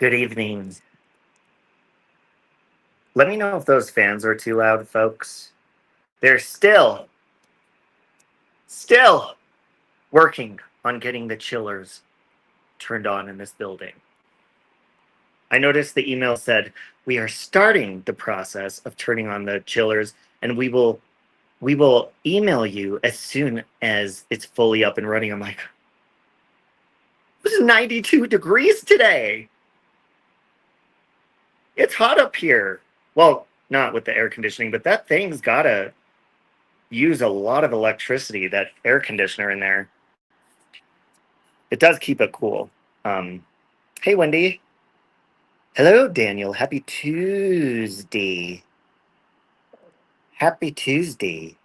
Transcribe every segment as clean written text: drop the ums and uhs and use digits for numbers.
Good evening. Let me know if those fans are too loud, folks. They're still working on getting the chillers turned on in this building. I noticed the email said, we are starting the process of turning on the chillers, and we will email you as soon as it's fully up and running. I'm like, it was 92 degrees today. It's hot up here. Well, not with the air conditioning, but that thing's gotta use a lot of electricity, that air conditioner in there. It does keep it cool. Hey, Wendy. Hello, Daniel. Happy Tuesday. Happy Tuesday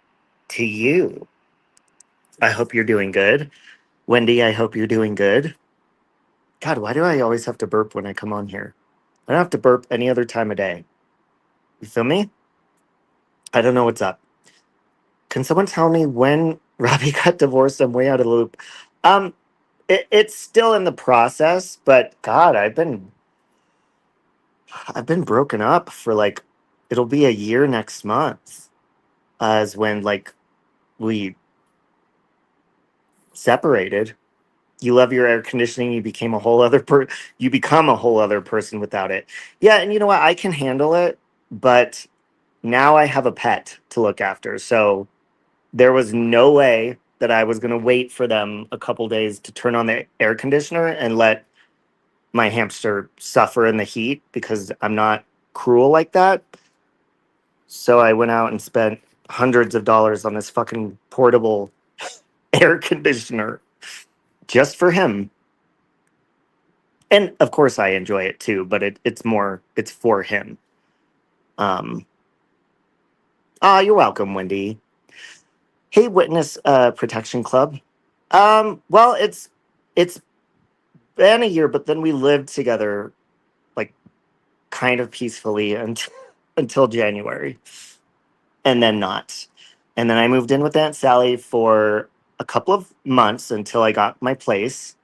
to you. I hope you're doing good. Wendy, I hope you're doing good. God, why do I always have to burp when I come on here? I don't have to burp any other time of day. You feel me? I don't know what's up. Can someone tell me when Robbie got divorced? I'm way out of the loop. Um, it's still in the process, but God, I've been broken up for like it'll be a year next month. As when like we separated. You love your air conditioning. You become a whole other person without it. Yeah, and you know what? I can handle it, but now I have a pet to look after. So there was no way that I was going to wait for them a couple days to turn on the air conditioner and let my hamster suffer in the heat, because I'm not cruel like that. So I went out and spent hundreds of dollars on this fucking portable air conditioner just for him. And of course I enjoy it too, but it's for him. Um you're welcome, Wendy. Hey, Witness Protection Club. Well, it's been a year, but then we lived together like kind of peacefully until January, and then not. And then I moved in with Aunt Sally for a couple of months until I got my place.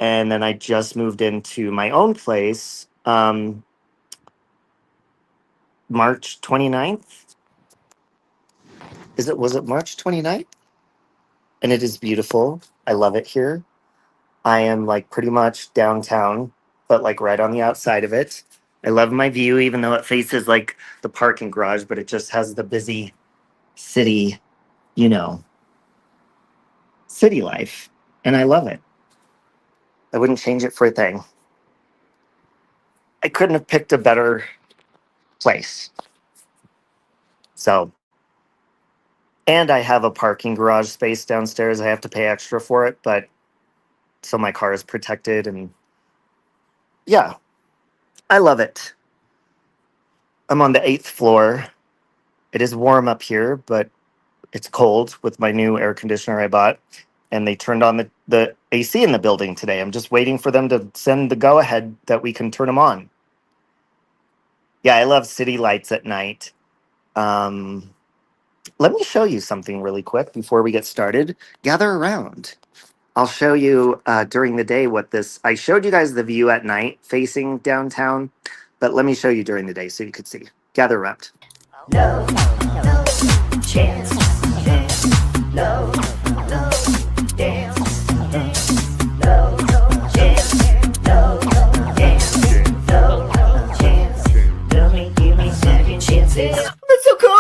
And then I just moved into my own place March 29th. Was it March 29th? And it is beautiful. I love it here. I am like pretty much downtown, but like right on the outside of it. I love my view, even though it faces like the parking garage, but it just has the busy city, you know, city life. And I love it. I wouldn't change it for a thing. I couldn't have picked a better place. So, and I have a parking garage space downstairs. I have to pay extra for it, but so my car is protected. And yeah, I love it. I'm on the eighth floor. It is warm up here, but it's cold with my new air conditioner I bought. And they turned on the AC in the building today. I'm just waiting for them to send the go ahead that we can turn them on. Yeah, I love city lights at night. Um, Let me show you something really quick before we get started. Gather around. I'll show you during the day I showed you guys the view at night facing downtown, but let me show you during the day so you could see. Gather around. No, no chance. No, no dance. No, no chance. No, no dance. No, no chance. Give me second chances. That's so cool!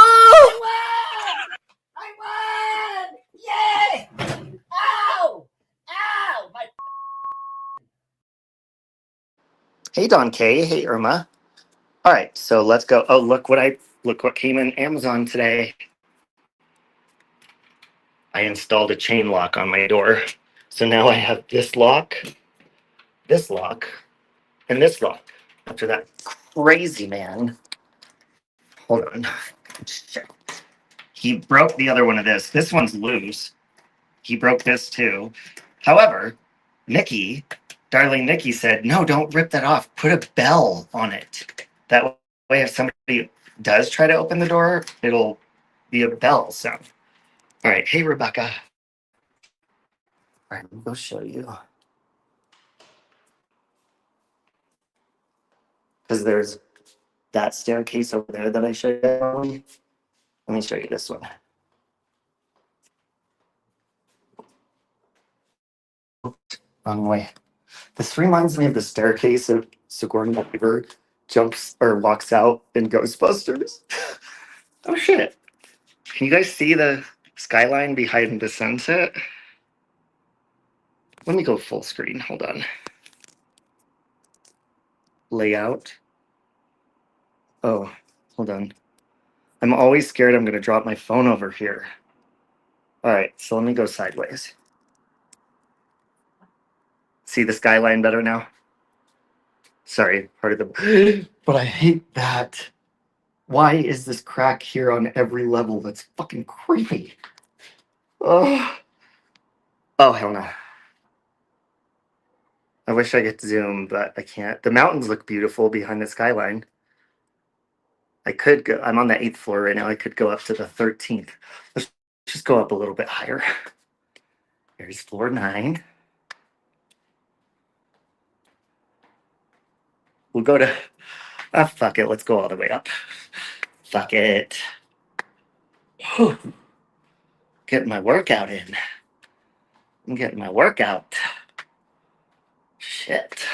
I won! Yay! Ow! Ow! Hey, Don K. Hey, Irma. All right, so let's go. Oh, look what came in Amazon today. I installed a chain lock on my door. So now I have this lock, and this lock. After that crazy man. Hold on. Shit. He broke the other one of this. This one's loose. He broke this too. However, Nikki, darling Nikki said, no, don't rip that off. Put a bell on it. That way, if somebody does try to open the door, it'll be a bell sound. All right. Hey, Rebecca. All right, let me go show you. because there's that staircase over there that I showed you. Let me show you this one. Wrong way. This reminds me of the staircase of Sigourney Weaver jumps or walks out in Ghostbusters. Oh shit. Can you guys see the skyline behind the sunset? Let me go full screen. Hold on. Layout. Oh, hold on. I'm always scared I'm going to drop my phone over here. All right, so let me go sideways. See the skyline better now? Sorry, part of the... But I hate that. Why is this crack here on every level? That's fucking creepy. Oh, oh hell no. I wish I could zoom, but I can't. The mountains look beautiful behind the skyline. I could go, I'm on the 8th floor right now. I could go up to the 13th. Let's just go up a little bit higher. There's floor 9. We'll go to, fuck it. Let's go all the way up. Fuck it. Whew. Getting my workout in. I'm getting my workout. Shit.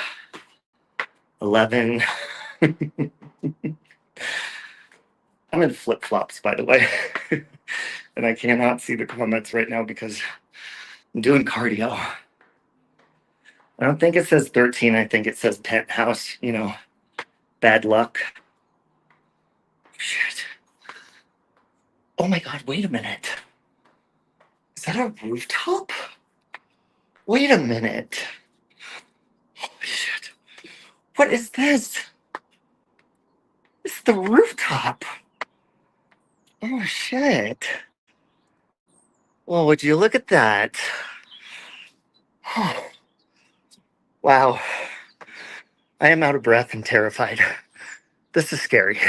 11. I'm in flip-flops, by the way. And I cannot see the comments right now because I'm doing cardio. I don't think it says 13. I think it says penthouse, you know, bad luck. Shit. Oh my God, wait a minute. Is that a rooftop? Wait a minute. Holy shit. What is this? It's the rooftop. Oh shit. Well, would you look at that? Wow. I am out of breath and terrified. This is scary.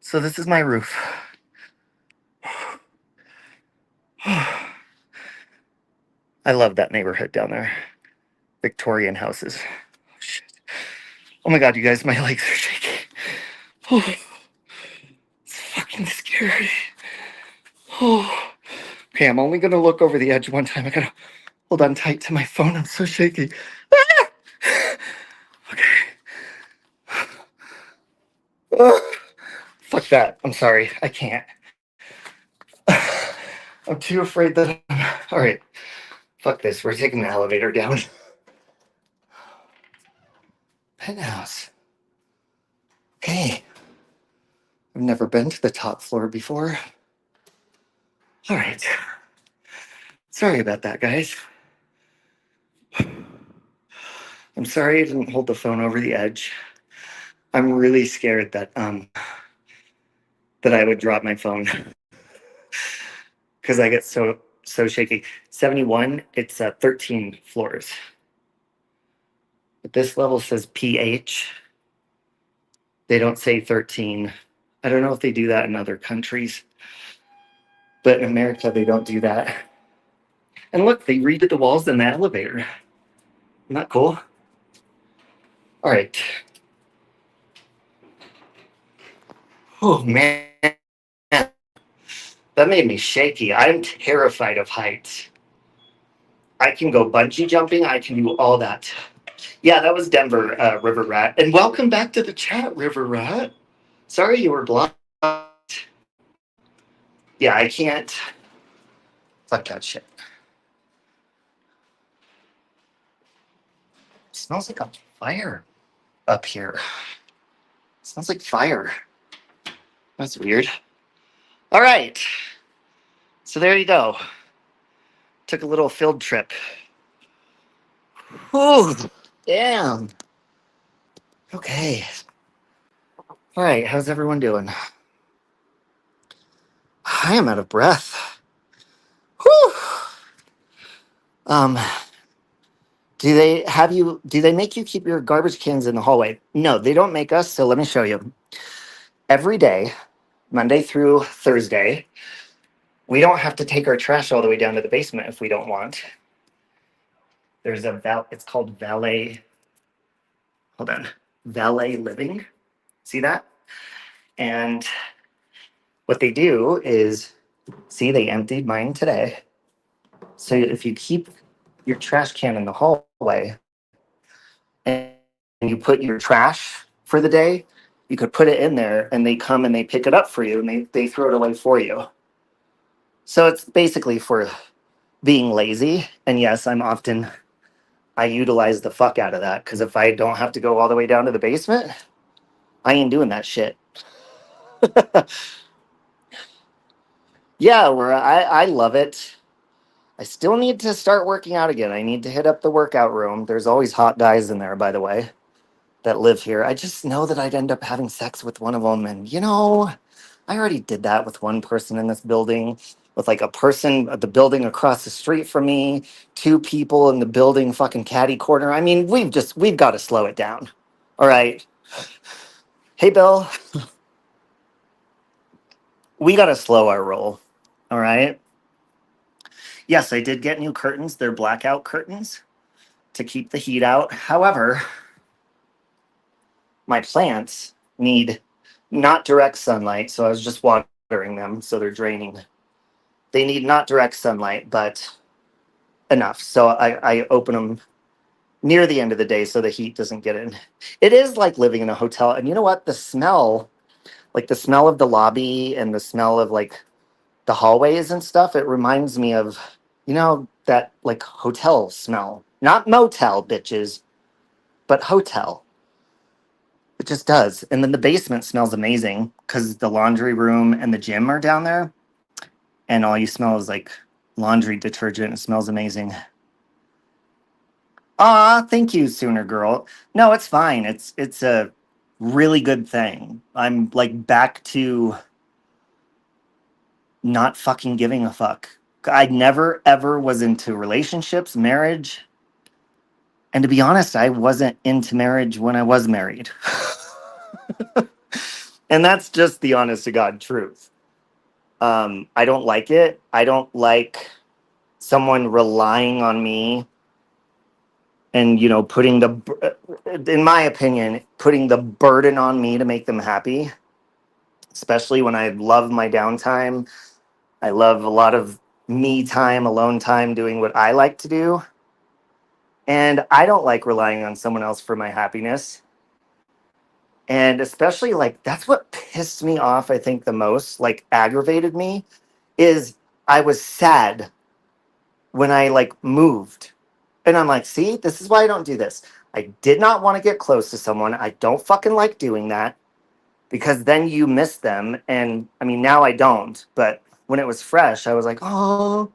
So this is my roof. I love that neighborhood down there. Victorian houses. Oh, shit. Oh my God, you guys, my legs are shaking. Oh, it's fucking scary. Oh. Okay, I'm only gonna look over the edge one time. I gotta hold on tight to my phone. I'm so shaky. Ah! Okay. Fuck that. I'm sorry. I can't. I'm too afraid that all right. Fuck this. We're taking the elevator down. Penthouse. Okay. I've never been to the top floor before. All right. Sorry about that, guys. I'm sorry I didn't hold the phone over the edge. I'm really scared that that I would drop my phone because I get so shaky. 71, it's 13 floors. But this level says PH. They don't say 13. I don't know if they do that in other countries, but in America they don't do that. And look, they redid the walls in the elevator. Isn't that cool? All right. Oh man, that made me shaky. I'm terrified of heights. I can go bungee jumping. I can do all that. Yeah, that was Denver, River Rat. And welcome back to the chat, River Rat. Sorry you were blocked. Yeah, I can't. Fuck that shit. It smells like a fire up here. It smells like fire. That's weird. All right. So there you go. Took a little field trip. Whew. Damn. Okay. All right. How's everyone doing? I am out of breath. Whew. Um, do they make you keep your garbage cans in the hallway? No, they don't make us. So let me show you. Every day, Monday through Thursday, we don't have to take our trash all the way down to the basement if we don't want. There's it's called valet. Hold on. valet living. See that? And what they do is, see, they emptied mine today. So if you keep your trash can in the hallway and you put your trash for the day, you could put it in there and they come and they pick it up for you and they throw it away for you. So it's basically for being lazy. And yes, I utilize the fuck out of that because if I don't have to go all the way down to the basement, I ain't doing that shit. Yeah, I love it. I still need to start working out again. I need to hit up the workout room. There's always hot guys in there, by the way, that live here. I just know that I'd end up having sex with one of them. And, I already did that with one person in this building, with like a person at the building across the street from me, two people in the building fucking catty corner. I mean, we've got to slow it down. All right. Hey, Bill, we got to slow our roll. All right. Yes, I did get new curtains. They're blackout curtains to keep the heat out. However, my plants need not direct sunlight, so I was just watering them, so they're draining. They need not direct sunlight, but enough. So I open them near the end of the day so the heat doesn't get in. It is like living in a hotel. And you know what? The smell, like the smell of the lobby and the smell of like the hallways and stuff, it reminds me of, that like hotel smell. Not motel, bitches, but hotel. It just does. And then the basement smells amazing because the laundry room and the gym are down there. And all you smell is like laundry detergent. It smells amazing. Aw, thank you, Sooner Girl. No, it's fine. It's a really good thing. I'm like back to not fucking giving a fuck. I never ever was into relationships, marriage. And to be honest, I wasn't into marriage when I was married. And that's just the honest to God truth. I don't like it. I don't like someone relying on me and, in my opinion, putting the burden on me to make them happy, especially when I love my downtime. I love a lot of me time, alone time, doing what I like to do. And I don't like relying on someone else for my happiness. And especially like that's what pissed me off, I think, the most, like aggravated me, is I was sad when I like moved. And I'm like, see, this is why I don't do this. I did not want to get close to someone. I don't fucking like doing that because then you miss them. And I mean, now I don't. But when it was fresh, I was like, oh.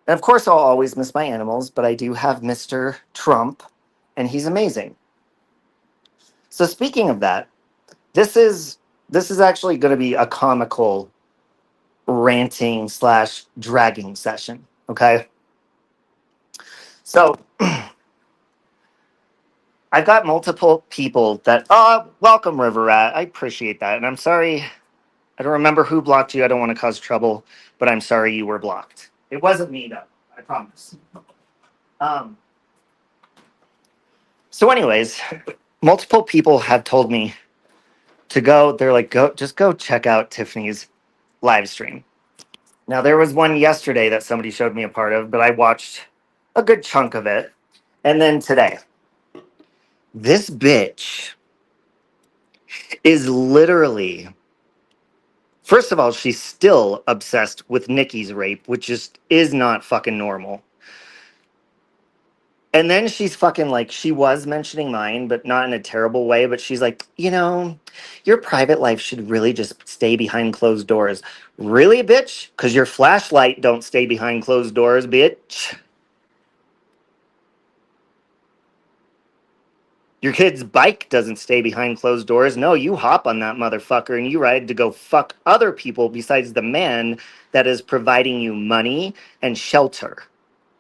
And of course, I'll always miss my animals, but I do have Mr. Trump, and he's amazing. So speaking of that, this is actually going to be a comical ranting slash dragging session. Okay. So I've got multiple people that, welcome, River Rat. I appreciate that. And I'm sorry, I don't remember who blocked you. I don't want to cause trouble, but I'm sorry you were blocked. It wasn't me, though. I promise. Um, so, anyways, multiple people have told me to go. They're like, just go check out Tiffany's live stream. Now, there was one yesterday that somebody showed me a part of, but I watched a good chunk of it. And then today, this bitch is literally, first of all, she's still obsessed with Nikki's rape, which just is not fucking normal. And then she's fucking like, she was mentioning mine, but not in a terrible way. But she's like, your private life should really just stay behind closed doors. Really, bitch? Because your flashlight don't stay behind closed doors, bitch. Your kid's bike doesn't stay behind closed doors. No, you hop on that motherfucker and you ride to go fuck other people besides the man that is providing you money and shelter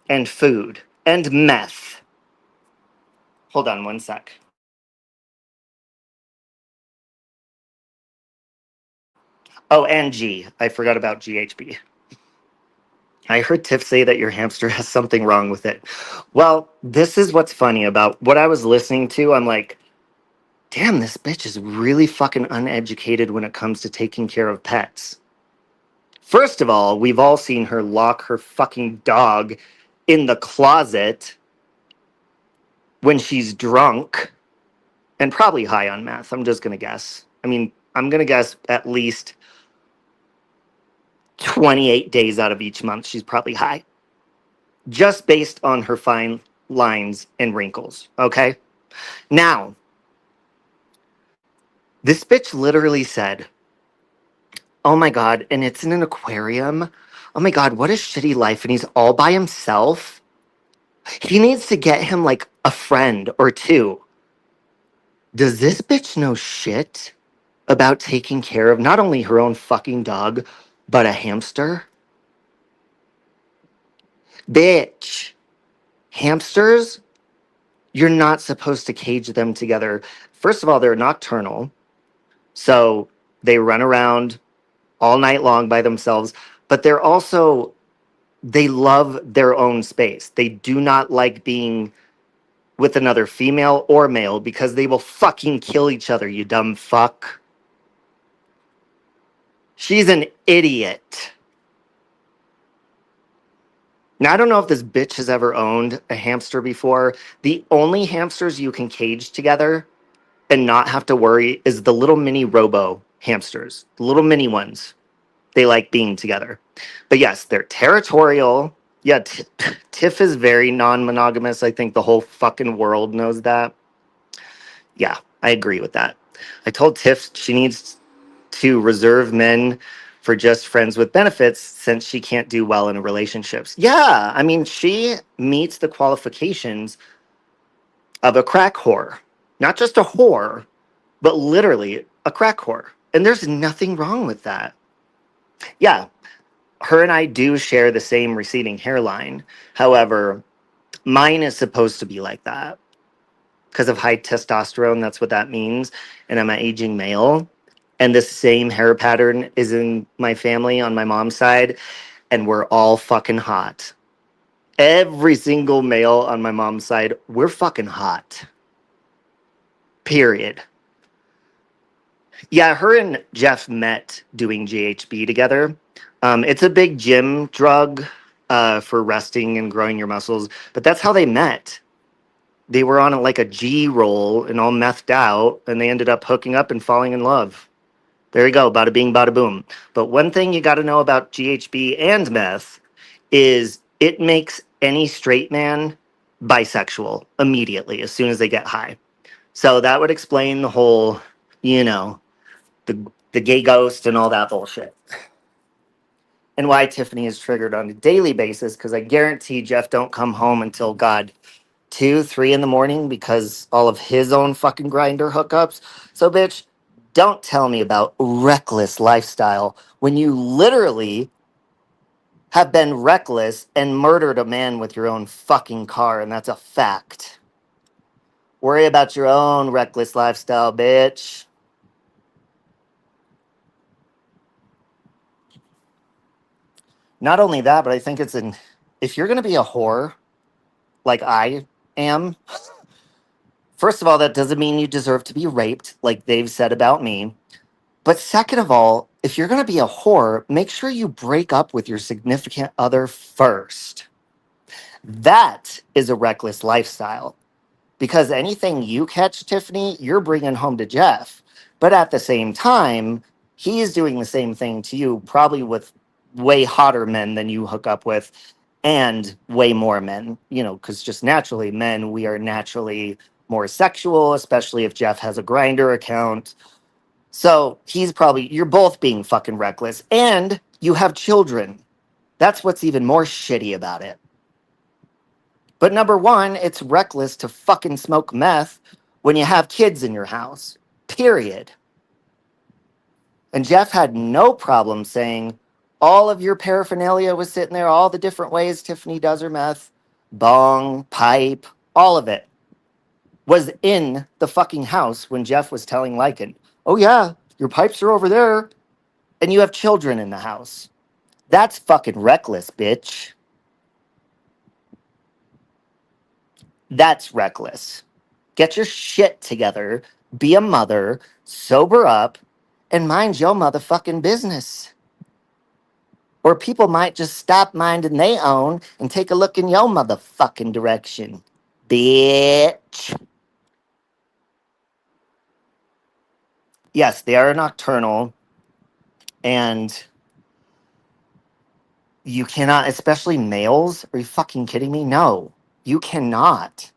and food and meth. Hold on one sec. Oh, and G. I forgot about GHB. I heard Tiff say that your hamster has something wrong with it. Well, this is what's funny about what I was listening to. I'm like, damn, this bitch is really fucking uneducated when it comes to taking care of pets. First of all, we've all seen her lock her fucking dog in the closet when she's drunk and probably high on meth. I'm just going to guess. I mean, I'm going to guess at least 28 days out of each month, she's probably high. Just based on her fine lines and wrinkles. Okay. Now, this bitch literally said, oh my God, and it's in an aquarium. Oh my God, what a shitty life. And he's all by himself. He needs to get him like a friend or two. Does this bitch know shit about taking care of not only her own fucking dog, but a hamster? Bitch. Hamsters, you're not supposed to cage them together. First of all, they're nocturnal. So they run around all night long by themselves, but they love their own space. They do not like being with another female or male because they will fucking kill each other, you dumb fuck. She's an idiot. Now, I don't know if this bitch has ever owned a hamster before. The only hamsters you can cage together and not have to worry is the little mini robo hamsters, the little mini ones. They like being together. But yes, they're territorial. Yeah, Tiff is very non-monogamous. I think the whole fucking world knows that. Yeah, I agree with that. I told Tiff she needs to reserve men for just friends with benefits since she can't do well in relationships. Yeah, I mean, she meets the qualifications of a crack whore. Not just a whore, but literally a crack whore. And there's nothing wrong with that. Yeah, her and I do share the same receding hairline. However, mine is supposed to be like that because of high testosterone. That's what that means. And I'm an aging male. And the same hair pattern is in my family on my mom's side. And we're all fucking hot. Every single male on my mom's side, we're fucking hot. Period. Yeah, her and Jeff met doing GHB together. It's a big gym drug for resting and growing your muscles, but that's how they met. They were on like a G roll and all methed out, and they ended up hooking up and falling in love. There you go, bada bing, bada boom. But one thing you got to know about GHB and meth is it makes any straight man bisexual immediately as soon as they get high. So that would explain the whole, you know, the gay ghost and all that bullshit. And why Tiffany is triggered on a daily basis, because I guarantee Jeff don't come home until God 2, 3 in the morning because all of his own fucking grinder hookups. So bitch, don't tell me about reckless lifestyle when you literally have been reckless and murdered a man with your own fucking car, and that's a fact. Worry about your own reckless lifestyle, bitch. Not only that, but I think if you're gonna be a whore like I am, first of all, that doesn't mean you deserve to be raped, like they've said about me. But second of all, if you're gonna be a whore, make sure you break up with your significant other first. That is a reckless lifestyle. Because anything you catch, Tiffany, you're bringing home to Jeff. But at the same time, he is doing the same thing to you, probably with way hotter men than you hook up with, and way more men, because just naturally, men, we are naturally more sexual, especially if Jeff has a grinder account. So you're both being fucking reckless, and you have children. That's what's even more shitty about it. But number one, it's reckless to fucking smoke meth when you have kids in your house. Period. And Jeff had no problem saying all of your paraphernalia was sitting there, all the different ways Tiffany does her meth, bong, pipe, all of it was in the fucking house when Jeff was telling Lycan, oh yeah, your pipes are over there, and you have children in the house. That's fucking reckless, bitch. That's reckless. Get your shit together be a mother, sober up, and mind your motherfucking business. Or people might just stop minding they own and take a look in your motherfucking direction. Bitch. Yes, they are nocturnal, and you cannot, especially males. Are you fucking kidding me? No, you cannot.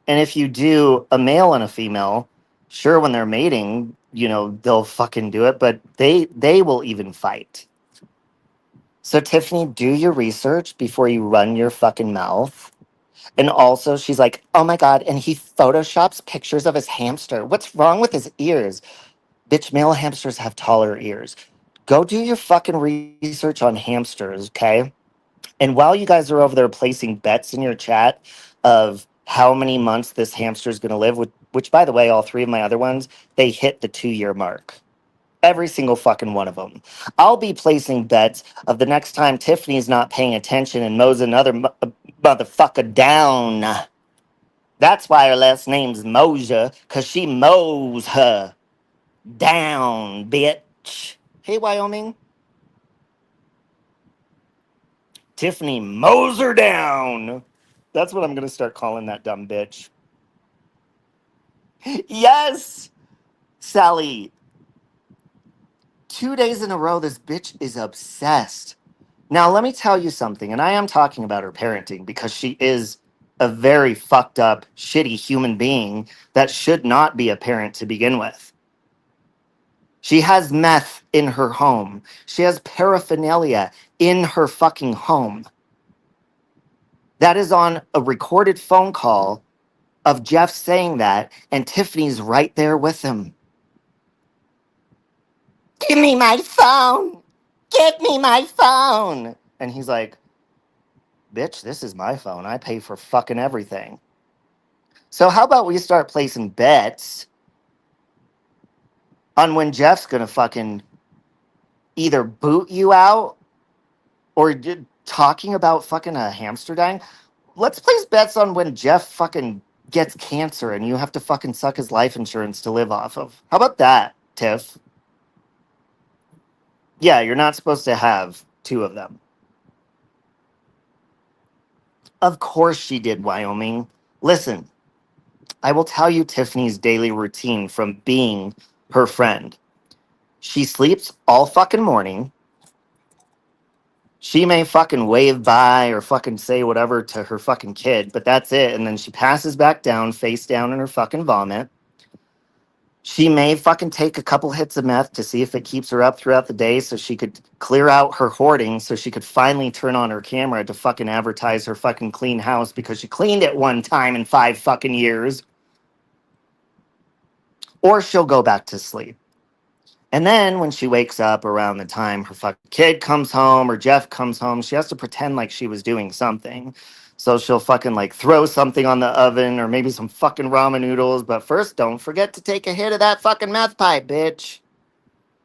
And if you do a male and a female, sure, when they're mating, they'll fucking do it, but they will even fight. So Tiffany, do your research before you run your fucking mouth. And also, she's like, oh my God, and he photoshops pictures of his hamster. What's wrong with his ears? Bitch, male hamsters have taller ears. Go do your fucking research on hamsters, okay? And while you guys are over there placing bets in your chat of how many months this hamster is going to live, which, by the way, all three of my other ones, they hit the 2-year mark. Every single fucking one of them. I'll be placing bets of the next time Tiffany's not paying attention and mows another motherfucker down. That's why her last name's Moja, because she mows her down, bitch. Hey, Wyoming. Tiffany mows her down. That's what I'm going to start calling that dumb bitch. Yes, Sally. 2 days in a row, this bitch is obsessed. Now, let me tell you something, and I am talking about her parenting because she is a very fucked up, shitty human being that should not be a parent to begin with. She has meth in her home. She has paraphernalia in her fucking home. That is on a recorded phone call of Jeff saying that, and Tiffany's right there with him. Give me my phone. Give me my phone. And he's like, bitch, this is my phone. I pay for fucking everything. So how about we start placing bets on when Jeff's gonna fucking either boot you out or talking about fucking a hamster dying? Let's place bets on when Jeff fucking gets cancer and you have to fucking suck his life insurance to live off of. How about that, Tiff? Yeah, you're not supposed to have two of them. Of course she did, Wyoming. Listen, I will tell you Tiffany's daily routine from being her friend. She sleeps all fucking morning. She may fucking wave by or fucking say whatever to her fucking kid, but that's it. And then she passes back down, face down in her fucking vomit. She may fucking take a couple hits of meth to see if it keeps her up throughout the day so she could clear out her hoarding so she could finally turn on her camera to fucking advertise her fucking clean house because she cleaned it one time in 5 fucking years. Or she'll go back to sleep. And then when she wakes up around the time her fucking kid comes home or Jeff comes home, she has to pretend like she was doing something. So she'll fucking like throw something on the oven or maybe some fucking ramen noodles. But first, don't forget to take a hit of that fucking meth pipe, bitch.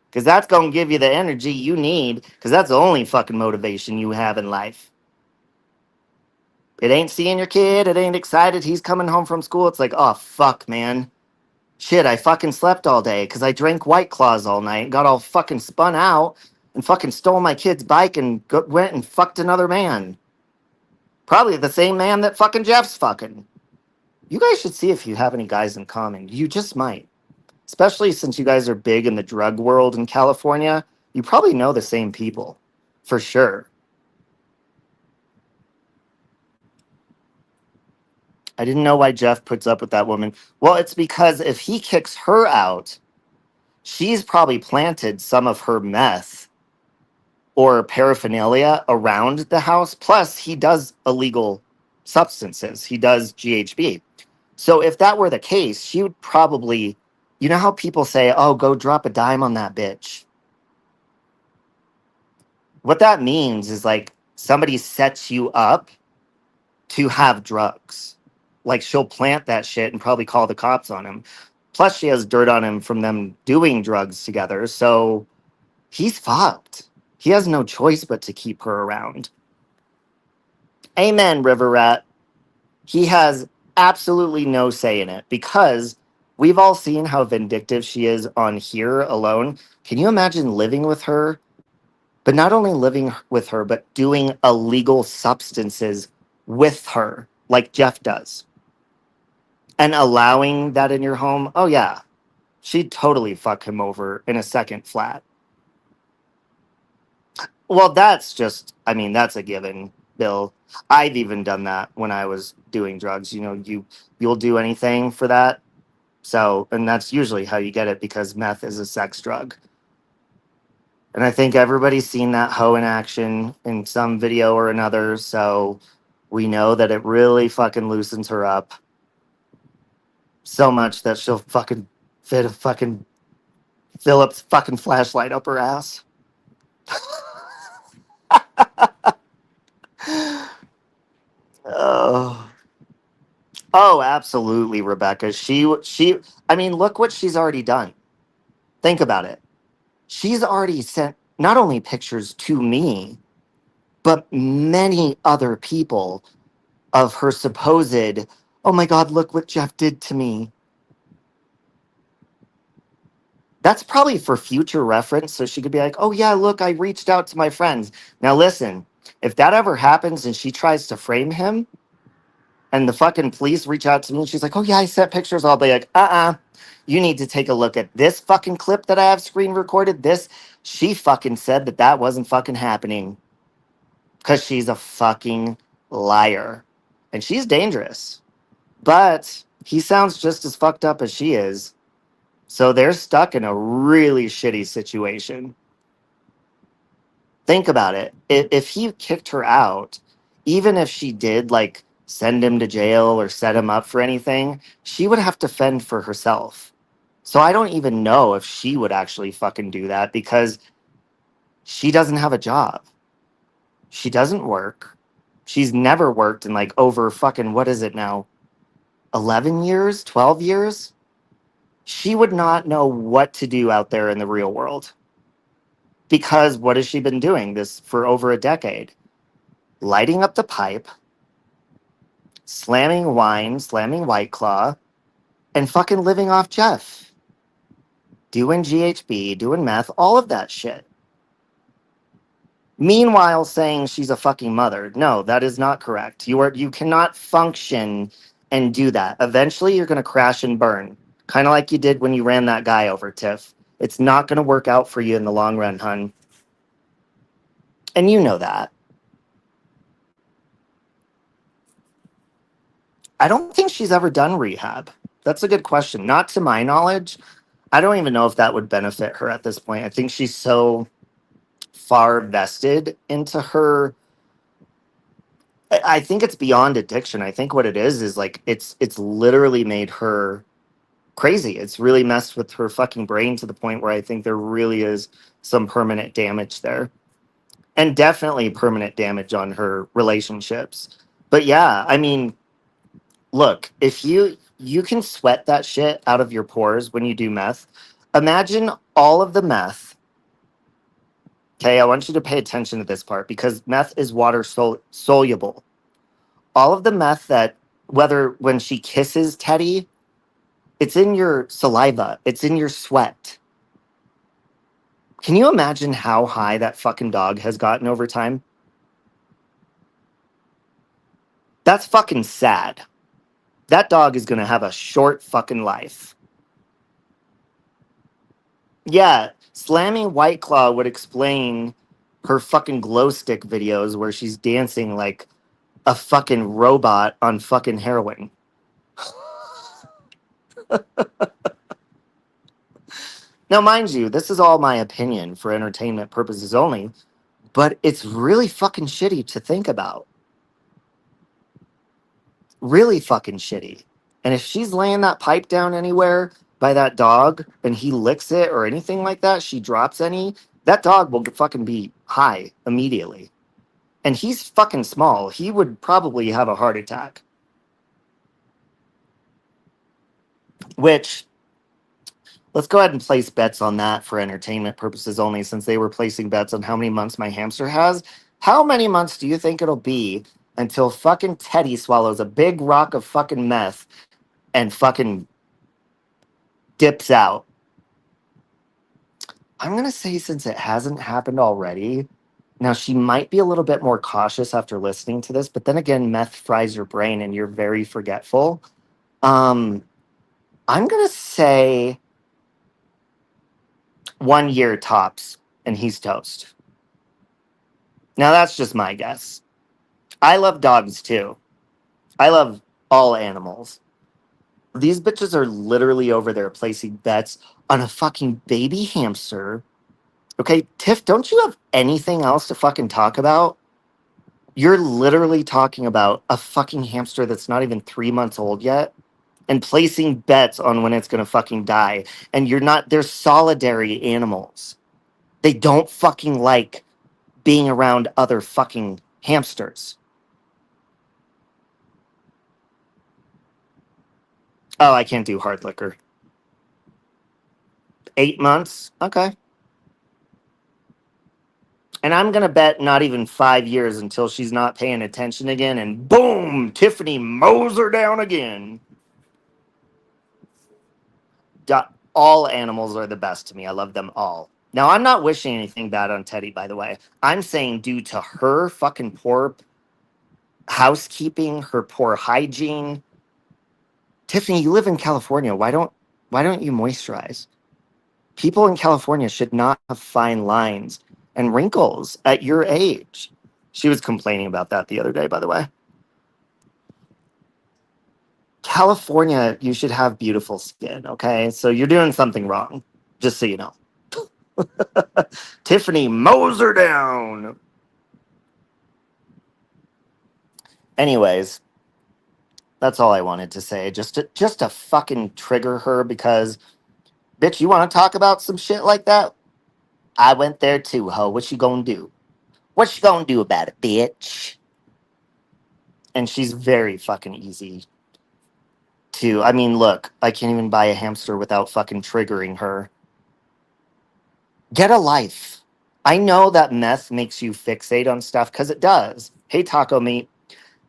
Because that's going to give you the energy you need. Because that's the only fucking motivation you have in life. It ain't seeing your kid. It ain't excited he's coming home from school. It's like, oh, fuck, man. Shit, I fucking slept all day because I drank White Claws all night, got all fucking spun out, and fucking stole my kid's bike and went and fucked another man. Probably the same man that fucking Jeff's fucking. You guys should see if you have any guys in common. You just might. Especially since you guys are big in the drug world in California. You probably know the same people. For sure. I didn't know why Jeff puts up with that woman. Well, it's because if he kicks her out, she's probably planted some of her meth or paraphernalia around the house. Plus, he does illegal substances. He does GHB. So if that were the case, she would probably, you know how people say, oh, go drop a dime on that bitch. What that means is like somebody sets you up to have drugs. Like she'll plant that shit and probably call the cops on him. Plus, she has dirt on him from them doing drugs together. So he's fucked. He has no choice but to keep her around. Amen, River Rat. He has absolutely no say in it because we've all seen how vindictive she is on here alone. Can you imagine living with her? But not only living with her, but doing illegal substances with her, like Jeff does, and allowing that in your home. Oh, yeah, she'd totally fuck him over in a second flat. Well, that's just, I mean, that's a given, Bill. I've even done that when I was doing drugs. You know, you'll do anything for that. So, and that's usually how you get it because meth is a sex drug. And I think everybody's seen that hoe in action in some video or another. So we know that it really fucking loosens her up so much that she'll fucking fit a fucking Phillips fucking flashlight up her ass. Oh. Oh, absolutely, Rebecca. I mean, look what she's already done. Think about it. She's already sent not only pictures to me, but many other people of her supposed, oh my God, look what Jeff did to me. That's probably for future reference. So she could be like, oh yeah, look, I reached out to my friends. Now listen, if that ever happens and she tries to frame him and the fucking police reach out to me and she's like, oh yeah, I sent pictures, I'll be like, you need to take a look at this fucking clip that I have screen recorded. This, she fucking said that that wasn't fucking happening because she's a fucking liar and she's dangerous. But he sounds just as fucked up as she is. So they're stuck in a really shitty situation. Think about it. If he kicked her out, even if she did like send him to jail or set him up for anything, she would have to fend for herself. So I don't even know if she would actually fucking do that because she doesn't have a job. She doesn't work. She's never worked in like over fucking, what is it now? 11 years, 12 years? She would not know what to do out there in the real world. Because what has she been doing this for over a decade? Lighting up the pipe, slamming wine, slamming White Claw, and fucking living off Jeff. Doing GHB, doing meth, all of that shit. Meanwhile, saying she's a fucking mother. No, that is not correct. You cannot function and do that. Eventually, you're going to crash and burn, kind of like you did when you ran that guy over, Tiff. It's not going to work out for you in the long run, hun. And you know that. I don't think she's ever done rehab. That's a good question. Not to my knowledge. I don't even know if that would benefit her at this point. I think she's so far vested into her. I think it's beyond addiction. I think what it is like it's literally made her crazy. It's really messed with her fucking brain to the point where I think there really is some permanent damage there. And definitely permanent damage on her relationships. But yeah, I mean, look, if you can sweat that shit out of your pores when you do meth, imagine all of the meth. Okay, I want you to pay attention to this part because meth is water soluble. All of the meth that, whether when she kisses Teddy, it's in your saliva, it's in your sweat. Can you imagine how high that fucking dog has gotten over time? That's fucking sad. That dog is going to have a short fucking life. Yeah, slamming White Claw would explain her fucking glow stick videos where she's dancing like a fucking robot on fucking heroin. Now, mind you, this is all my opinion for entertainment purposes only, but it's really fucking shitty to think about. Really fucking shitty. And if she's laying that pipe down anywhere by that dog and he licks it or anything like that, she drops any, that dog will fucking be high immediately. And he's fucking small. He would probably have a heart attack. Which, let's go ahead and place bets on that for entertainment purposes only, since they were placing bets on how many months my hamster has. How many months do you think it'll be until fucking Teddy swallows a big rock of fucking meth and fucking dips out. I'm going to say, since it hasn't happened already, now she might be a little bit more cautious after listening to this, but then again, meth fries your brain and you're very forgetful. Um, I'm going to say 1 year tops and he's toast. Now, that's just my guess. I love dogs too. I love all animals. These bitches are literally over there placing bets on a fucking baby hamster. Okay, Tiff, don't you have anything else to fucking talk about? You're literally talking about a fucking hamster that's not even 3 months old yet and placing bets on when it's gonna fucking die. And you're not, they're solitary animals. They don't fucking like being around other fucking hamsters. Oh, I can't do hard liquor. 8 months? Okay. And I'm going to bet not even 5 years until she's not paying attention again. And boom, Tiffany mows her down again. All animals are the best to me. I love them all. Now, I'm not wishing anything bad on Teddy, by the way. I'm saying due to her fucking poor housekeeping, her poor hygiene. Tiffany, you live in California. Why don't you moisturize? People in California should not have fine lines and wrinkles at your age. She was complaining about that the other day, by the way. California, you should have beautiful skin, okay? So you're doing something wrong, just so you know. Tiffany mows her down. Anyways, that's all I wanted to say. Just to fucking trigger her because, bitch, you want to talk about some shit like that? I went there too, ho. What you gonna do? What you gonna do about it, bitch? And she's very fucking easy to. I mean, look, I can't even buy a hamster without fucking triggering her. Get a life. I know that meth makes you fixate on stuff because it does. Hey, taco meat.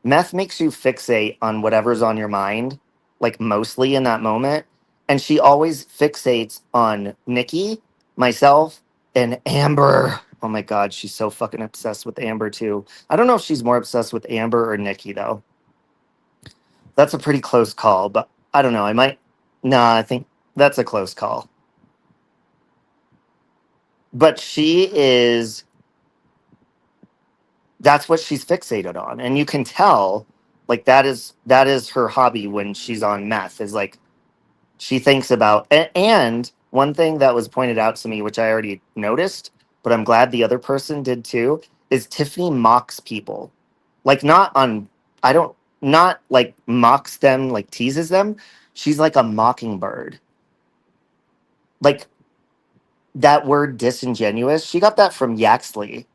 Meth makes you fixate on whatever's on your mind, like mostly in that moment. And she always fixates on Nikki, myself, and Amber. Oh my God, she's so fucking obsessed with Amber too. I don't know if she's more obsessed with Amber or Nikki though. That's a pretty close call, but I don't know. I might. Nah, I think that's a close call. But she is. That's what she's fixated on, and you can tell. Like that is her hobby when she's on meth. Is like she thinks about. And one thing that was pointed out to me, which I already noticed, but I'm glad the other person did too, is Tiffany mocks people. Like not on. I don't. Not like mocks them, like teases them. She's like a mockingbird. Like that word disingenuous, she got that from Yaxley.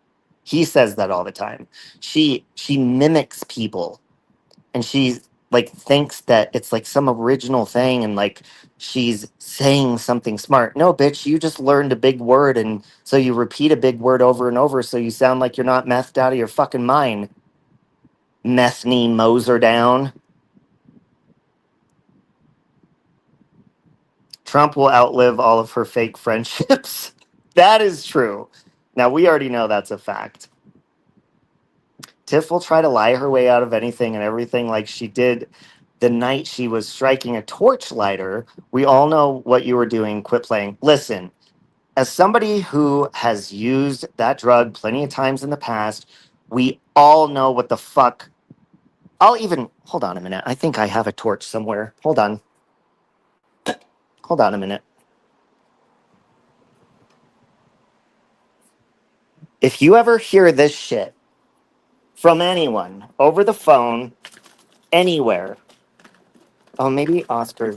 He says that all the time. She mimics people and she like thinks that it's like some original thing and like she's saying something smart. No, bitch, you just learned a big word and so you repeat a big word over and over so you sound like you're not methed out of your fucking mind. Methany Moser down. Trump will outlive all of her fake friendships. That is true. Now we already know that's a fact. Tiff will try to lie her way out of anything and everything like she did the night she was striking a torch lighter. We all know what you were doing. Quit playing. Listen, as somebody who has used that drug plenty of times in the past, we all know what the fuck. I'll even hold on a minute. I think I have a torch somewhere. Hold on. Hold on a minute. If you ever hear this shit from anyone over the phone, anywhere, oh, maybe Oscar,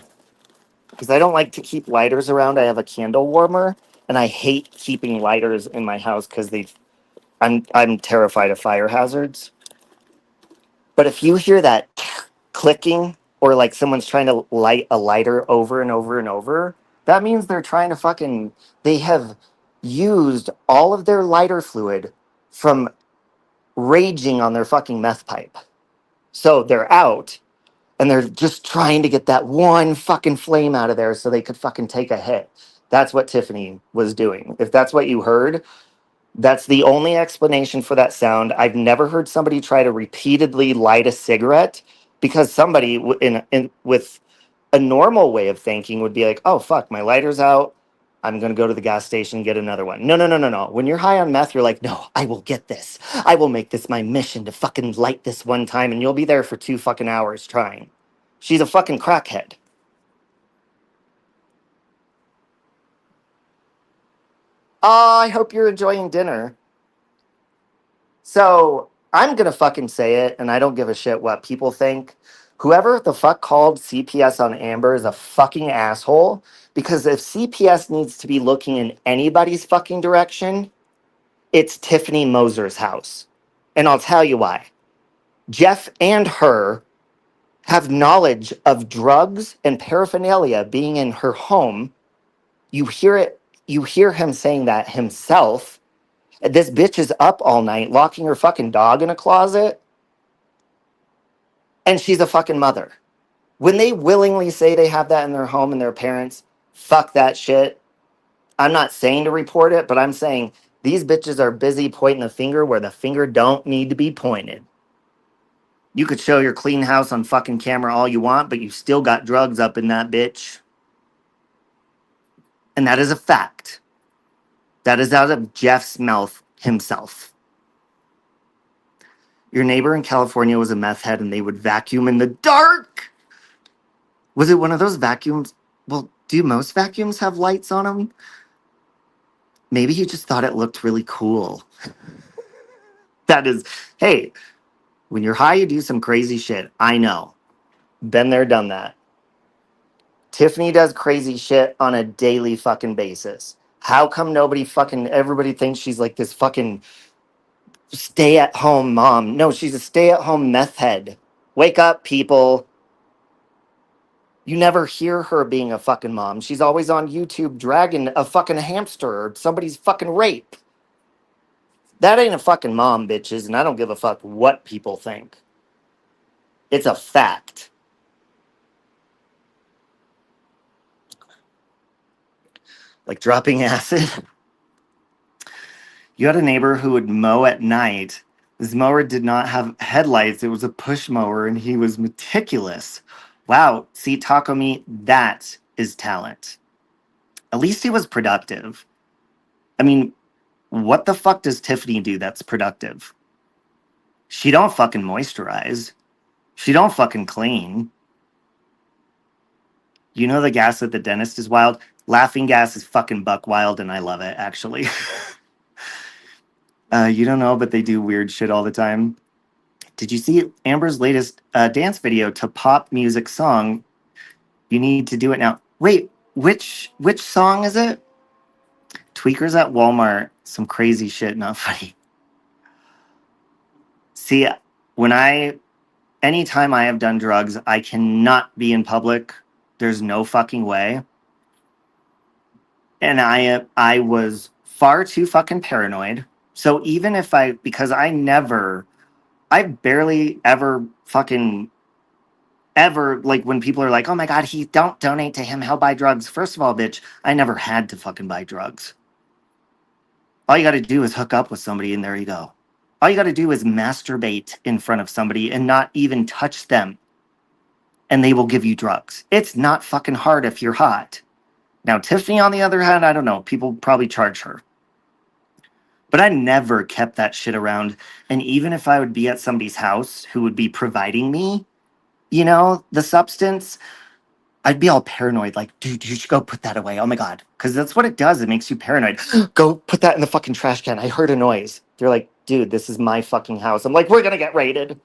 because I don't like to keep lighters around. I have a candle warmer, and I hate keeping lighters in my house because I'm terrified of fire hazards. But if you hear that clicking or like someone's trying to light a lighter over and over and over, that means they're trying to fucking. They have used all of their lighter fluid from raging on their fucking meth pipe. So they're out and they're just trying to get that one fucking flame out of there so they could fucking take a hit. That's what Tiffany was doing. If that's what you heard, that's the only explanation for that sound. I've never heard somebody try to repeatedly light a cigarette because somebody with a normal way of thinking would be like, "Oh fuck, my lighter's out. I'm going to go to the gas station and get another one." No, no, no, no, no. When you're high on meth, you're like, "No, I will get this. I will make this my mission to fucking light this one time," and you'll be there for 2 fucking hours trying. She's a fucking crackhead. I hope you're enjoying dinner. So I'm gonna fucking say it, and I don't give a shit what people think. Whoever the fuck called CPS on Amber is a fucking asshole. Because if CPS needs to be looking in anybody's fucking direction, it's Tiffany Moser's house. And I'll tell you why. Jeff and her have knowledge of drugs and paraphernalia being in her home. You hear it, you hear him saying that himself. This bitch is up all night locking her fucking dog in a closet, and she's a fucking mother. When they willingly say they have that in their home and their parents, fuck that shit. I'm not saying to report it, but I'm saying these bitches are busy pointing the finger where the finger don't need to be pointed. You could show your clean house on fucking camera all you want, but you still got drugs up in that bitch. And that is a fact. That is out of Jeff's mouth himself. Your neighbor in California was a meth head and they would vacuum in the dark. Was it one of those vacuums? Well, do most vacuums have lights on them? Maybe he just thought it looked really cool. That is, hey, when you're high, you do some crazy shit. I know. Been there, done that. Tiffany does crazy shit on a daily fucking basis. How come everybody thinks she's like this fucking stay at home mom? No, she's a stay at home meth head. Wake up, people. You never hear her being a fucking mom. She's always on YouTube dragging a fucking hamster or somebody's fucking rape. That ain't a fucking mom, bitches, and I don't give a fuck what people think. It's a fact. Like dropping acid. You had a neighbor who would mow at night. This mower did not have headlights. It was a push mower, and he was meticulous. Wow. See, Taco Meat, that is talent. At least he was productive. I mean, what the fuck does Tiffany do that's productive? She don't fucking moisturize. She don't fucking clean. You know the gas at the dentist is wild? Laughing gas is fucking buck wild, and I love it, actually. You don't know, but they do weird shit all the time. Did you see Amber's latest dance video to pop music song? You need to do it now. Wait, which song is it? Tweakers at Walmart. Some crazy shit, not funny. See, anytime I have done drugs, I cannot be in public. There's no fucking way. And I was far too fucking paranoid. So even if because I barely ever fucking ever, like when people are like, "Oh my God, don't donate to him, he'll buy drugs." First of all, bitch, I never had to fucking buy drugs. All you got to do is hook up with somebody and there you go. All you got to do is masturbate in front of somebody and not even touch them, and they will give you drugs. It's not fucking hard if you're hot. Now, Tiffany, on the other hand, I don't know. People probably charge her. But I never kept that shit around. And even if I would be at somebody's house who would be providing me, the substance, I'd be all paranoid. Like, dude, you should go put that away. Oh my God. Because that's what it does. It makes you paranoid. Go put that in the fucking trash can. I heard a noise. They're like, dude, this is my fucking house. I'm like, we're going to get raided.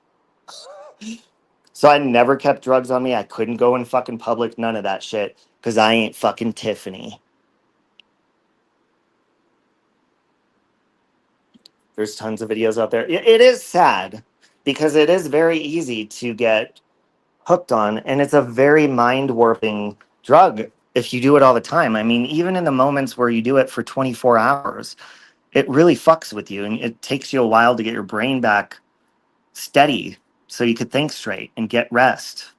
So I never kept drugs on me. I couldn't go in fucking public. None of that shit. Because I ain't fucking Tiffany. There's tons of videos out there. It is sad because it is very easy to get hooked on, and it's a very mind warping drug if you do it all the time. I mean, even in the moments where you do it for 24 hours, it really fucks with you, and it takes you a while to get your brain back steady. so you could think straight and get rest.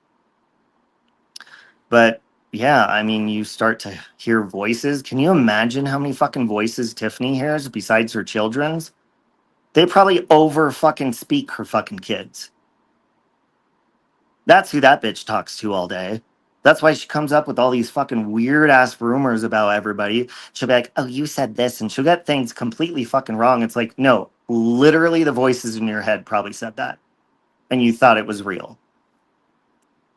But yeah, I mean, you start to hear voices. Can you imagine how many fucking voices Tiffany hears besides her children's? They probably over fucking speak her fucking kids. That's who that bitch talks to all day. That's why she comes up with all these fucking weird ass rumors about everybody. She'll be like, oh, you said this. And she'll get things completely fucking wrong. It's like, no, literally the voices in your head probably said that. And you thought it was real.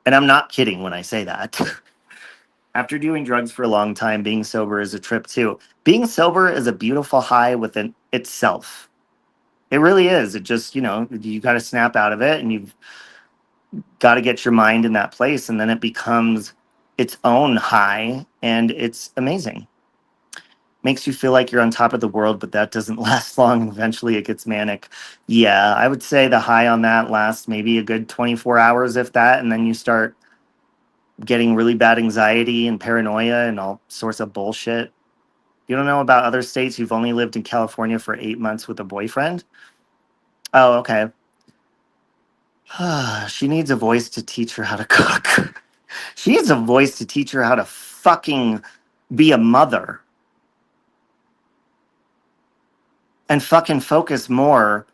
And I'm not kidding when I say that. After doing drugs for a long time, being sober is a trip too. Being sober is a beautiful high within itself. It really is. It just, you got to snap out of it and you've got to get your mind in that place. And then it becomes its own high and it's amazing. Makes you feel like you're on top of the world, but that doesn't last long. Eventually it gets manic. Yeah, I would say the high on that lasts maybe a good 24 hours, if that. And then you start getting really bad anxiety and paranoia and all sorts of bullshit. You don't know about other states? You've only lived in California for 8 months with a boyfriend? Oh, okay. She needs a voice to teach her how to cook. She needs a voice to teach her how to fucking be a mother and fucking focus more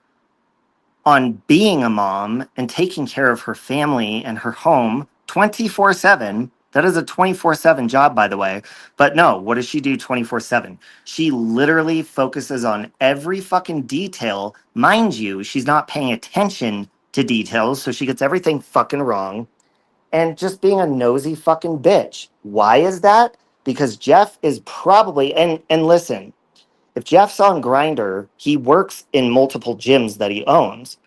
on being a mom and taking care of her family and her home 24/7. That is a 24/7 job, by the way. But no, what does she do 24/7? She literally focuses on every fucking detail. Mind you, she's not paying attention to details, so she gets everything fucking wrong and just being a nosy fucking bitch. Why is that? Because Jeff is probably and listen, if Jeff's on Grinder, he works in multiple gyms that he owns.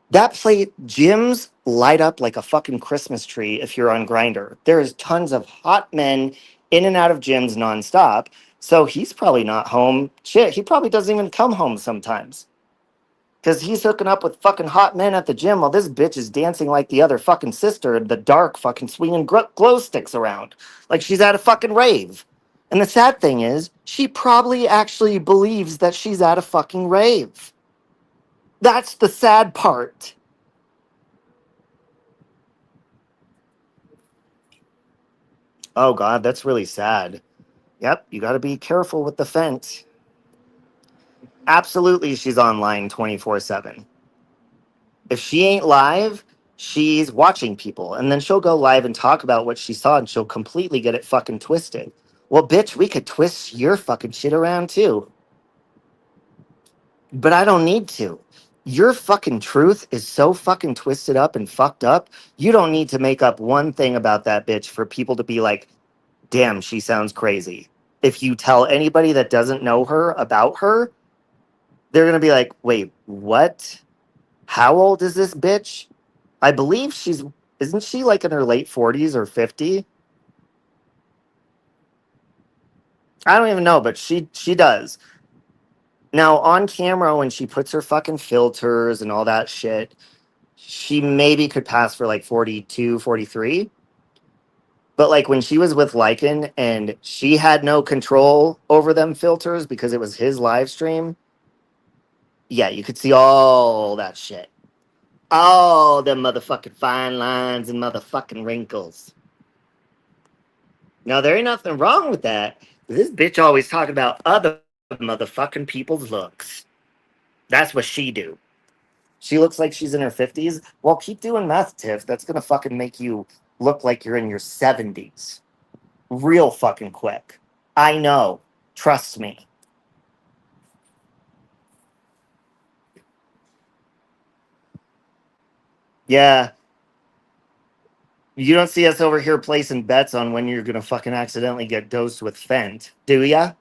That plate gyms light up like a fucking Christmas tree if you're on Grinder. There's tons of hot men in and out of gyms nonstop. So he's probably not home. Shit, he probably doesn't even come home sometimes. Because he's hooking up with fucking hot men at the gym while this bitch is dancing like the other fucking sister in the dark, fucking swinging glow sticks around. Like she's at a fucking rave. And the sad thing is, she probably actually believes that she's at a fucking rave. That's the sad part. Oh God, that's really sad. Yep, you got to be careful with the fence. Absolutely, she's online 24/7. If she ain't live, she's watching people. And then she'll go live and talk about what she saw and she'll completely get it fucking twisted. Well, bitch, we could twist your fucking shit around too. But I don't need to. Your fucking truth is so fucking twisted up and fucked up. You don't need to make up one thing about that bitch for people to be like, damn, she sounds crazy. If you tell anybody that doesn't know her about her, they're going to be like, wait, what? How old is this bitch? I believe isn't she like in her late 40s or 50? I don't even know, but she does. Now on camera when she puts her fucking filters and all that shit, she maybe could pass for like 42, 43. But like when she was with Lycan and she had no control over them filters because it was his live stream, yeah, you could see all that shit. All the motherfucking fine lines and motherfucking wrinkles. Now, there ain't nothing wrong with that. This bitch always talking about other motherfucking people's looks. That's what she do. She looks like she's in her 50s. Well, keep doing meth, Tiff. That's going to fucking make you look like you're in your 70s. Real fucking quick. I know. Trust me. Yeah. You don't see us over here placing bets on when you're going to fucking accidentally get dosed with Fent, do ya?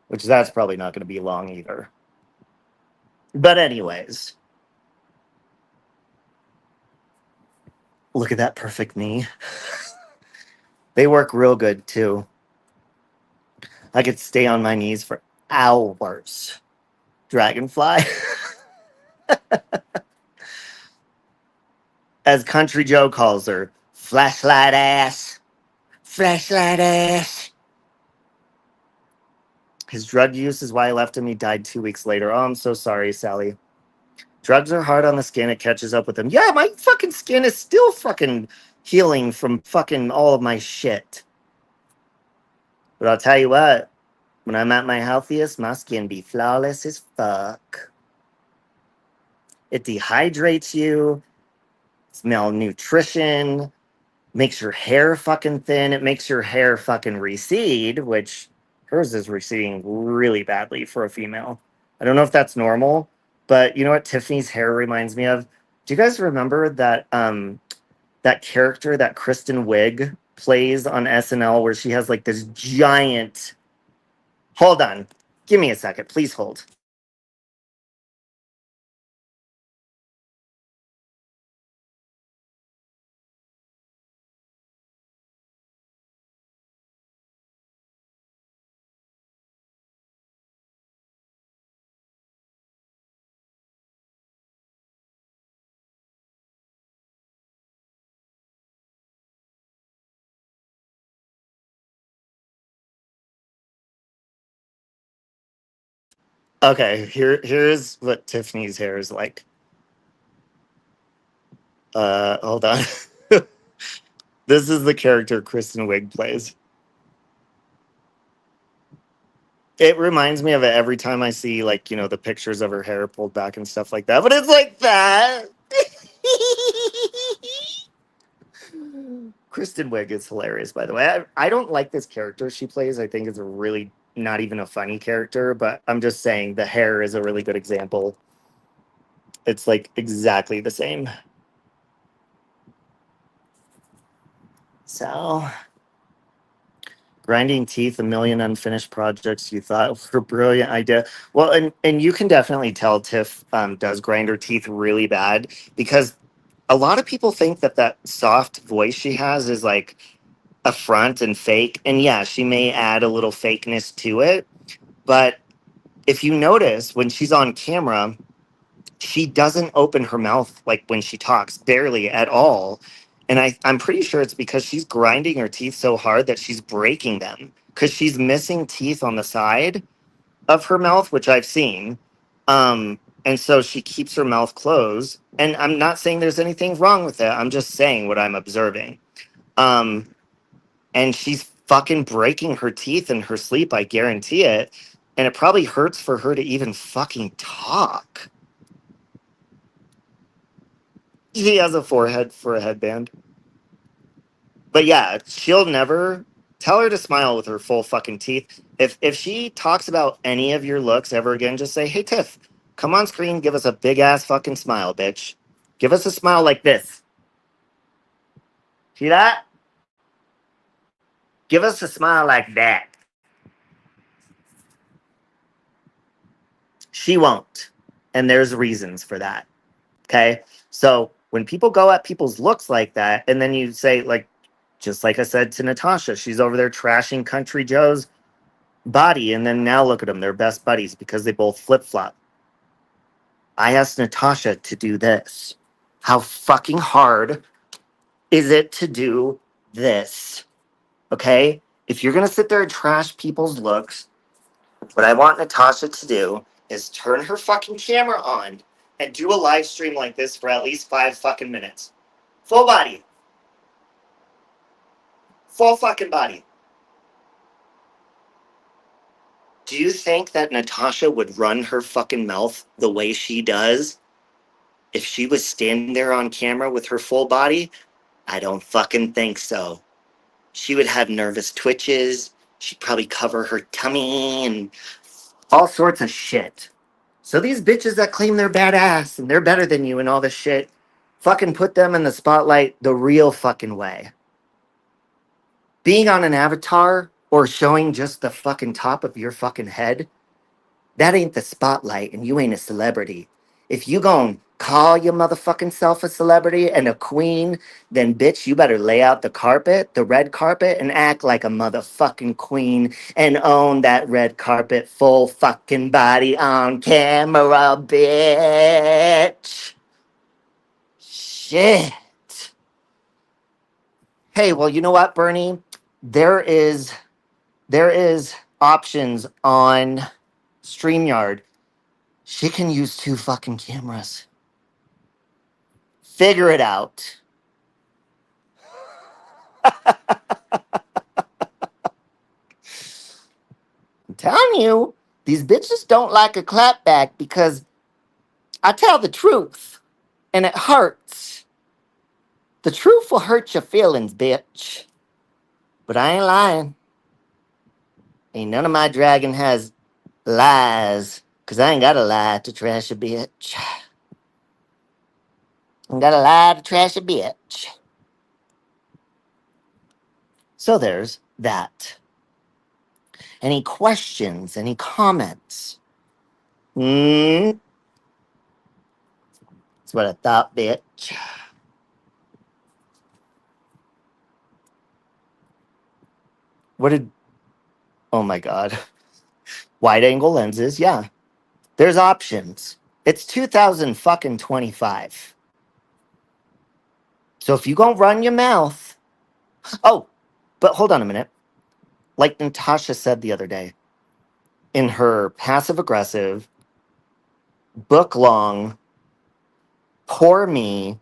Which that's probably not going to be long either. But anyways, look at that perfect knee. They work real good too. I could stay on my knees for hours. Dragonfly. As Country Joe calls her, flashlight ass. Flashlight ass. His drug use is why I left him. He died 2 weeks later. Oh, I'm so sorry, Sally. Drugs are hard on the skin. It catches up with them. Yeah, my fucking skin is still fucking healing from fucking all of my shit. But I'll tell you what, when I'm at my healthiest, my skin be flawless as fuck. It dehydrates you. It's malnutrition. Makes your hair fucking thin. It makes your hair fucking recede, which hers is receding really badly for a female. I don't know if that's normal, but you know what Tiffany's hair reminds me of? Do you guys remember that that character that Kristen Wiig plays on SNL where she has like this giant. Hold on. Give me a second. Please hold. Okay, here's what Tiffany's hair is like. Hold on. This is the character Kristen Wiig plays. It reminds me of it every time I see, like, you know, the pictures of her hair pulled back and stuff like that. But it's like that. Kristen Wiig is hilarious, by the way. I don't like this character she plays. I think it's a really not even a funny character, but I'm just saying the hair is a really good example. It's like exactly the same. So, grinding teeth, a million unfinished projects you thought were a brilliant idea. Well, and you can definitely tell Tiff does grind her teeth really bad because a lot of people think that that soft voice she has is like a front and fake. And yeah, she may add a little fakeness to it. But if you notice when she's on camera, she doesn't open her mouth like when she talks, barely at all. And I'm pretty sure it's because she's grinding her teeth so hard that she's breaking them because she's missing teeth on the side of her mouth, which I've seen. And so she keeps her mouth closed. And I'm not saying there's anything wrong with it. I'm just saying what I'm observing. Um, and she's fucking breaking her teeth in her sleep. I guarantee it. And it probably hurts for her to even fucking talk. She has a forehead for a headband. But yeah, she'll never tell her to smile with her full fucking teeth. If she talks about any of your looks ever again, just say, "Hey Tiff, come on screen, give us a big ass fucking smile, bitch. Give us a smile like this. See that? Give us a smile like that." She won't. And there's reasons for that. Okay. So when people go at people's looks like that, and then you say, like, just like I said to Natasha, she's over there trashing Country Joe's body, and then now look at them, they're best buddies because they both flip-flop. I asked Natasha to do this. How fucking hard is it to do this? Okay, if you're gonna sit there and trash people's looks, what I want Natasha to do is turn her fucking camera on and do a live stream like this for at least 5 fucking minutes. Full body. Full fucking body. Do you think that Natasha would run her fucking mouth the way she does if she was standing there on camera with her full body? I don't fucking think so. She would have nervous twitches. She'd probably cover her tummy and all sorts of shit. So these bitches that claim they're badass and they're better than you and all this shit, fucking put them in the spotlight the real fucking way. Being on an avatar or showing just the fucking top of your fucking head, that ain't the spotlight and you ain't a celebrity. If you gon' call your motherfucking self a celebrity and a queen, then bitch, you better lay out the carpet, the red carpet, and act like a motherfucking queen and own that red carpet full fucking body on camera, bitch. Shit. Hey, well, you know what, Bernie? There is there is options on StreamYard. She can use two fucking cameras. Figure it out. I'm telling you, these bitches don't like a clapback because I tell the truth and it hurts. The truth will hurt your feelings, bitch. But I ain't lying. Ain't none of my dragon has lies. Cause I ain't got a lie to trash a bitch. Ain't got a lie to trash a bitch. So there's that. Any questions? Any comments? That's what I thought, bitch. What did... Oh my god. Wide angle lenses, yeah. There's options. It's 2025. So if you gonna run your mouth... Oh, but hold on a minute. Like Natasha said the other day, in her passive aggressive, book long, poor me,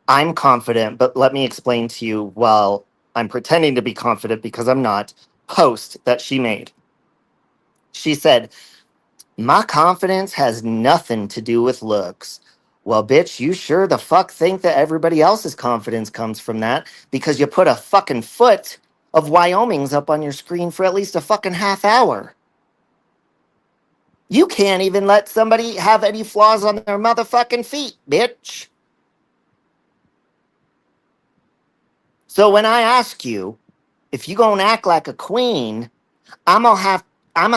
I'm confident, but let me explain to you while I'm pretending to be confident because I'm not, post that she made. She said, my confidence has nothing to do with looks. Well, bitch, you sure the fuck think that everybody else's confidence comes from that because you put a fucking foot of Wyoming's up on your screen for at least a fucking half hour. You can't even let somebody have any flaws on their motherfucking feet, bitch. So when I ask you if you gonna act like a queen, I'm gonna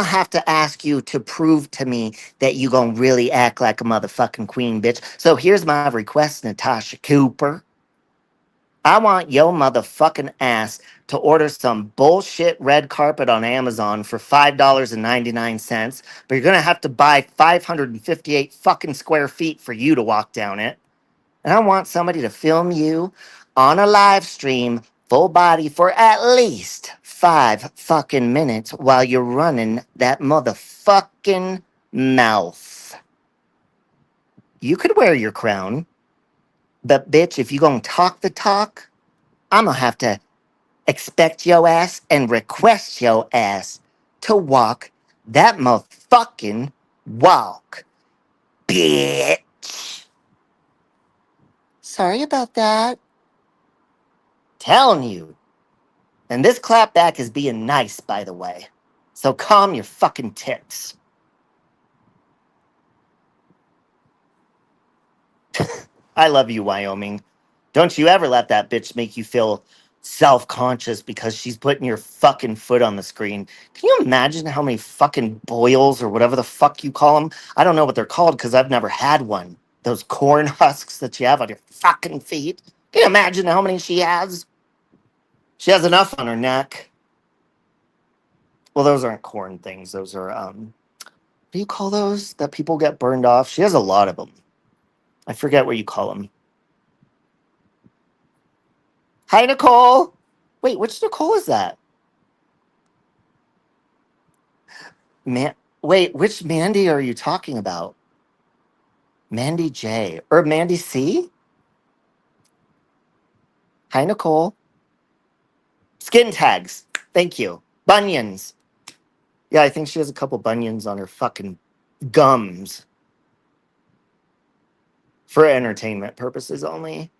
have to ask you to prove to me that you gonna really act like a motherfucking queen, bitch. So here's my request, Natasha Cooper. I want your motherfucking ass to order some bullshit red carpet on Amazon for $5.99, but you're gonna have to buy 558 fucking square feet for you to walk down it. And I want somebody to film you on a live stream, full body, for at least 5 fucking minutes while you're running that motherfucking mouth. You could wear your crown, but bitch, if you gonna talk the talk, I'm gonna have to expect your ass and request your ass to walk that motherfucking walk, bitch. Sorry about that. Telling you. And this clapback is being nice, by the way. So calm your fucking tits. I love you, Wyoming. Don't you ever let that bitch make you feel self-conscious because she's putting your fucking foot on the screen. Can you imagine how many fucking boils or whatever the fuck you call them? I don't know what they're called because I've never had one. Those corn husks that you have on your fucking feet. Can you imagine how many she has? She has enough on her neck. Well, those aren't corn things. Those are, what do you call those that people get burned off? She has a lot of them. I forget what you call them. Hi, Nicole. Wait, which Nicole is that? Man, wait, which Mandy are you talking about? Mandy J or Mandy C? Hi, Nicole. Skin tags. Thank you. Bunions. Yeah, I think she has a couple bunions on her fucking gums for entertainment purposes only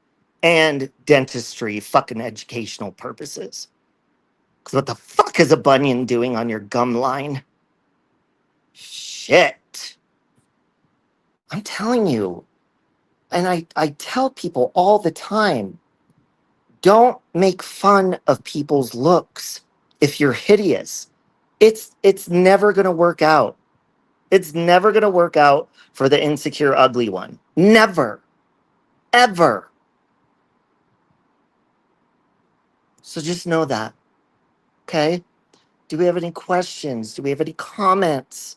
and dentistry, fucking educational purposes. Because what the fuck is a bunion doing on your gum line? Shit. I'm telling you. And I tell people all the time, don't make fun of people's looks if you're hideous. It's never gonna work out. It's never gonna work out for the insecure ugly one. Never. Ever. So just know that. Okay? Do we have any questions? Do we have any comments?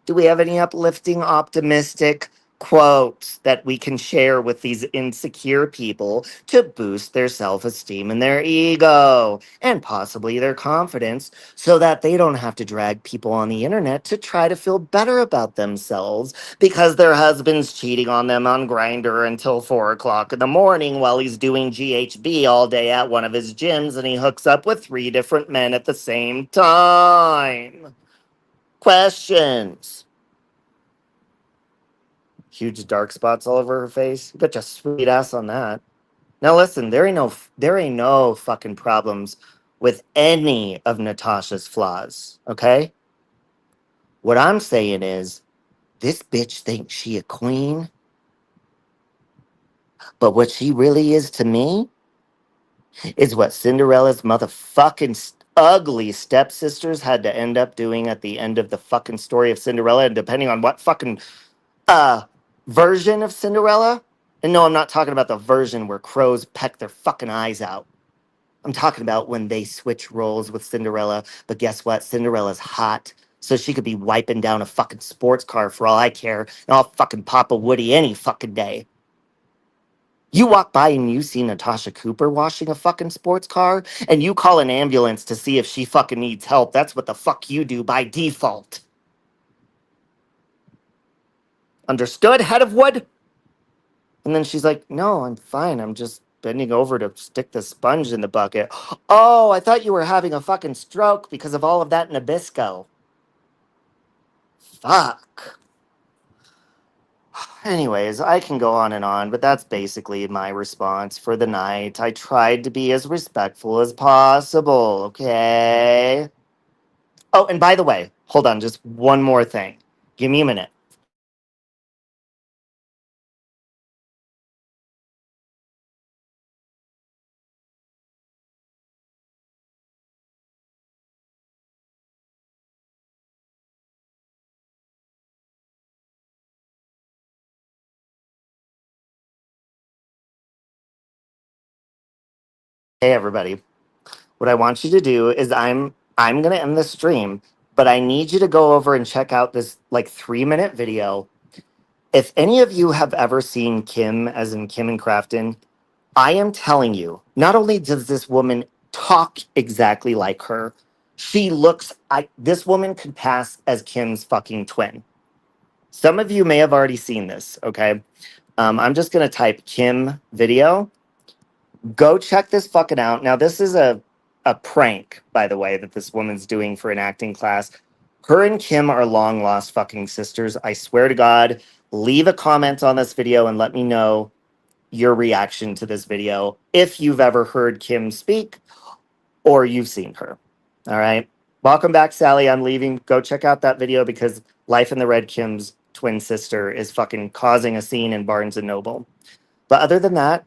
Do we have any uplifting, optimistic, quotes that we can share with these insecure people to boost their self esteem and their ego and possibly their confidence so that they don't have to drag people on the internet to try to feel better about themselves because their husband's cheating on them on Grindr until 4 o'clock in the morning while he's doing GHB all day at one of his gyms and he hooks up with 3 different men at the same time. Questions. Huge dark spots all over her face. You bet your sweet ass on that. Now listen, there ain't no fucking problems with any of Natasha's flaws, okay? What I'm saying is this bitch thinks she a queen, but what she really is to me is what Cinderella's motherfucking ugly stepsisters had to end up doing at the end of the fucking story of Cinderella, and depending on what fucking uh version of Cinderella. And no, I'm not talking about the version where crows peck their fucking eyes out. I'm talking about when they switch roles with Cinderella. But guess what? Cinderella's hot. So she could be wiping down a fucking sports car for all I care. And I'll fucking pop a Woody any fucking day. You walk by and you see Natasha Cooper washing a fucking sports car and you call an ambulance to see if she fucking needs help. That's what the fuck you do by default. Understood, head of wood? And then she's like, no, I'm fine. I'm just bending over to stick the sponge in the bucket. Oh, I thought you were having a fucking stroke because of all of that Nabisco. Fuck. Anyways, I can go on and on, but that's basically my response for the night. I tried to be as respectful as possible, okay? Oh, and by the way, hold on, just one more thing. Give me a minute. Hey, everybody. What I want you to do is I'm gonna end the stream, but I need you to go over and check out this like 3 minute video. If any of you have ever seen Kim, as in Kim and Crafton, I am telling you, not only does this woman talk exactly like her, she looks. This woman could pass as Kim's fucking twin. Some of you may have already seen this. Okay, I'm just gonna type Kim video. Go check this fucking out. Now, this is a prank, by the way, that this woman's doing for an acting class. Her and Kim are long lost fucking sisters. I swear to God, leave a comment on this video and let me know your reaction to this video if you've ever heard Kim speak or you've seen her. All right. Welcome back, Sally. I'm leaving. Go check out that video because Life in the Red Kim's twin sister is fucking causing a scene in Barnes and Noble. But other than that,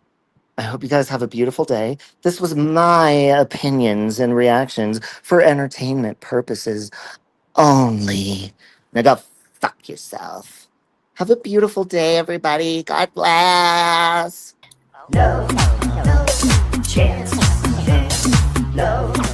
I hope you guys have a beautiful day. This was my opinions and reactions for entertainment purposes only. Now go fuck yourself. Have a beautiful day, everybody. God bless. Love, no chance. Love.